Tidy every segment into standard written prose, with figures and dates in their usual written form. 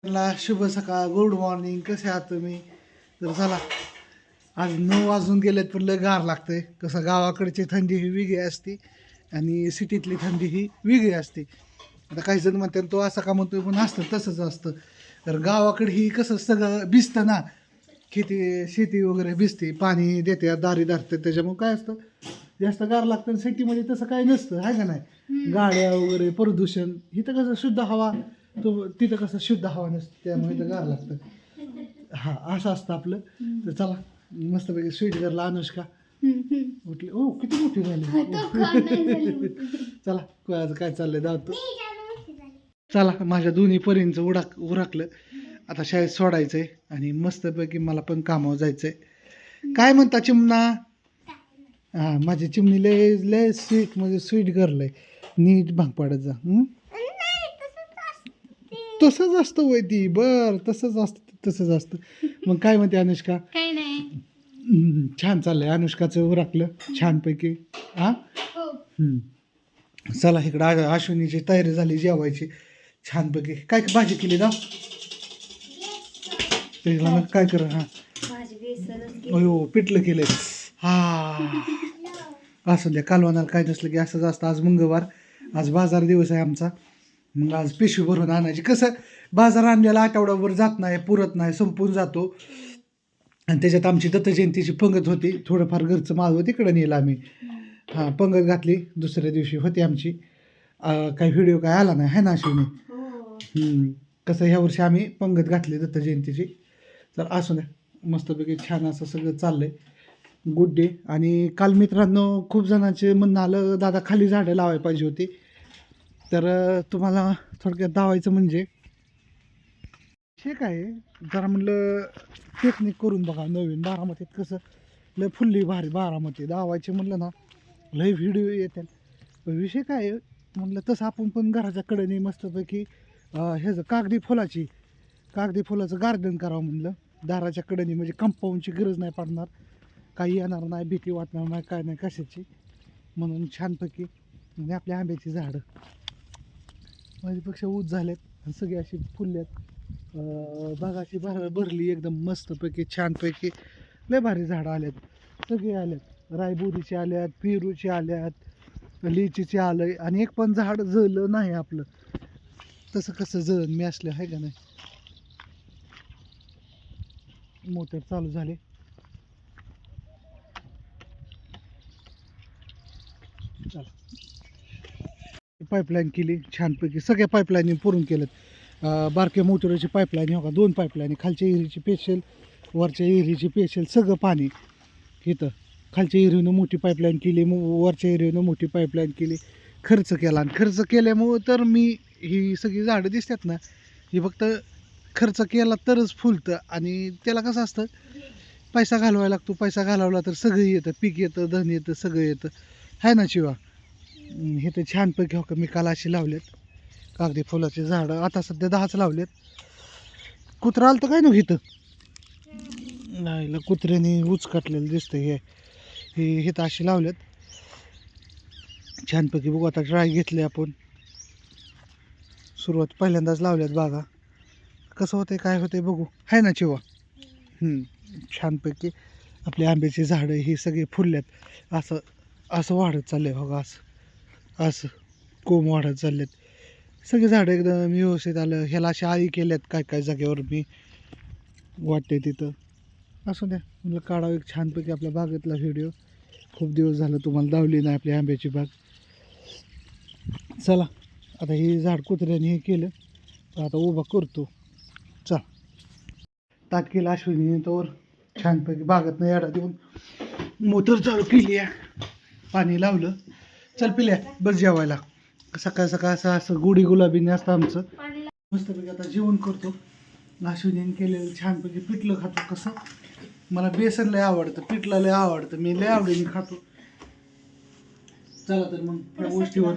ला शुभ सकाळ, गुड मॉर्निंग. कसे आहात तुम्ही? तर चला, आज 9 वाजून गेलेत पण लय गार लागतंय. कसं गावाकडची थंडी ही वेगळी असते आणि सिटीतली थंडी ही वेगळी असते. आता काही जण म्हणतात तो असा का म्हणतोय, पण असतं तसंच असतं. तर गावाकडे ही कसं सगळं भिजतं ना, शेती वगैरे भिजते, पाणी देते, दारी धरते, त्याच्यामुळे काय असतं जास्त गार लागतं. सिटीमध्ये तसं काही नसतं, आहे का नाही? गाड्या वगैरे प्रदूषण, इथं कसं शुद्ध हवा, तिथं कसं शुद्ध हवा नसते, त्यामुळे इथं गार लागतं. हा असं असतं आपलं. तर चला, मस्तपैकी स्वीट गर्लला अनुष्का उठली. ओ किती मोठी झाली. चला, काय चाललंय दावतो. चला, माझ्या दोन्ही परींचं उरकलं. आता शाळेत सोडायचंय आणि मस्तपैकी मला पण कामावर जायचंय. काय म्हणता चिमणा? हा, माझी चिमणी लय लय स्वीट, म्हणजे स्वीट गर्ल आहे. नीट भांग पाडत जा. तसंच असतं वय ती. बर, तसंच असतं. मग काय म्हणते अनुष्का? काही नाही. छान चाललंय अनुष्काचं उरकलं छानपैकी. हा, चला इकडं अश्विनीची तयारी झाली जेवायची छानपैकी. काय भाजी केली ना त्याला? काय कर? हा, अयो पिठलं केलंय. हा, असं द्या, कालवणाला काय नसलं की असंच असतं. आज मंगळवार, आज बाजार दिवस आहे आमचा. मग आज पिशवी भरून आणायची. कसं बाजार आणलेला आठवड्याभर जात नाही, पुरत नाही, संपून जातो. आणि त्याच्यात आमची दत्त जयंतीची पंगत होती, थोडंफार घरचं माळवं तिकडं नेलं आम्ही. हां, पंगत घातली, दुसऱ्या दिवशी होती आमची. काही व्हिडिओ काय आला नाही, है ना अश्विनी? कसं ह्या वर्षी आम्ही पंगत घातली दत्त जयंतीची. तर असू द्या, मस्तपैकी छान असं सगळं चाललंय. Good day. आणि काल मित्रांनो खूप जणांचे म्हणणं आलं, दादा खाली झाडं लावायला पाहिजे होती. तर तुम्हाला थोडक्यात दावायचं म्हणजे हे काय जरा म्हणलं टेक्निक करून बघा नवीन. बारामतीत कसं लय फुल्ली भारी बारामती दावायचे म्हणलं ना, लय व्हिडिओ येतात. पण विषय काय आहे म्हणलं, तसं आपण पण घराच्या कडेने मस्तपैकी ह्याचं कागदी फुलाचं गार्डन करावं म्हणलं दाराच्या कडेने. म्हणजे कंपाऊंडची गरज नाही पडणार, काही येणार नाही, भीती वाटणार नाही, काय नाही कशाची. म्हणून छानपैकी म्हणजे आपल्या आंब्याची झाडं माझ्यापेक्षा ऊस झाल्यात आणि सगळी अशी फुलल्यात. बागाची भरली एकदम मस्तपैकी छानपैकी. लय भारी झाडं आल्यात, सगळे आल्यात. रायबोरीचे आल्यात, पेरूचे आल्यात, लिचीचे आलंय. आणि एक पण झाड जळलं नाही आपलं. तसं कसं जळण मी असलं, आहे का नाही? मोटर चालू झाले. चला, पाईपलाईन केली छानपैकी, सगळ्या पाईपलाईन पुरून केलं. बारक्या मोटरची पाईपलाईन हो का, 2 पाईपलाईन, खालच्या एरीची पेशल, वरच्या एरीची पेशल, सगळं पाणी इथं. खालच्या एरीनं मोठी पाईपलाईन केली, वरच्या एरीनं मोठी पाईपलाईन केली. खर्च केला, आणि खर्च केल्यामुळं तर मी ही सगळी झाडं दिसतात ना, ही फक्त खर्च केला तरच फुलतं. आणि त्याला कसं असतं, पैसा घालवायला लागतो. पैसा घालवला तर सगळं येतं, पीक येतं, धन येतं, सगळं येतं, आहे ना शिवा? हे तर छानपैकी हो का, मी काल अशी लावलेत कागदी फुलाची झाडं. आता सध्या 10च लावलेत. कुत्रा आलं तर काय नव्हतं इथं नाही, कुत्र्याने उचकटलेलं दिसतं. हे इथं अशी लावलेत छानपैकी. बघू आता ट्राय घेतले आपण, सुरुवात पहिल्यांदाच लावल्यात बागा. कसं होतंय काय होतंय बघू, आहे ना चिवा? छानपैकी आपली आंब्याची झाडं ही सगळी फुलल्यात. असं वाढत चाललंय बघा, असं कोंब वाढत चाललेत. सगळी झाडं एकदम व्यवस्थित आलं. ह्याला अशा आळी केल्यात काय जागेवर मी वाटते तिथं. असू द्या म्हणलं काढावं एक छानपैकी आपल्या बागेतला व्हिडिओ. खूप दिवस झालं तुम्हाला दावली नाही आपली आंब्याची बाग. चला, आता हे झाड कुत्र्याने हे केलं तर आता उभा करतो. चल, ताट केलं अश्विनीने तोवर छानपैकी. बागेतनं याडा देऊन मोटर चालू केली आहे, पाणी लावलं. चल पिल्या बस जेवायला. सकाळ सकाळ असं गोडी गुलाबीने असतं आमचं. मस्तपैकी आता जेवण करतो. अश्विनीने केलेलं छानपैकी पिठलं खातो. कसं मला बेसन लय आवडतं, पिठलं लय आवडतं, मी लय आवडीने खातो. चला तर मग त्या गोष्टीवर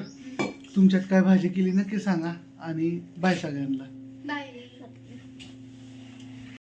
तुमच्यात काय भाजी केली नक्की सांगा. आणि बाय सगळ्यांना.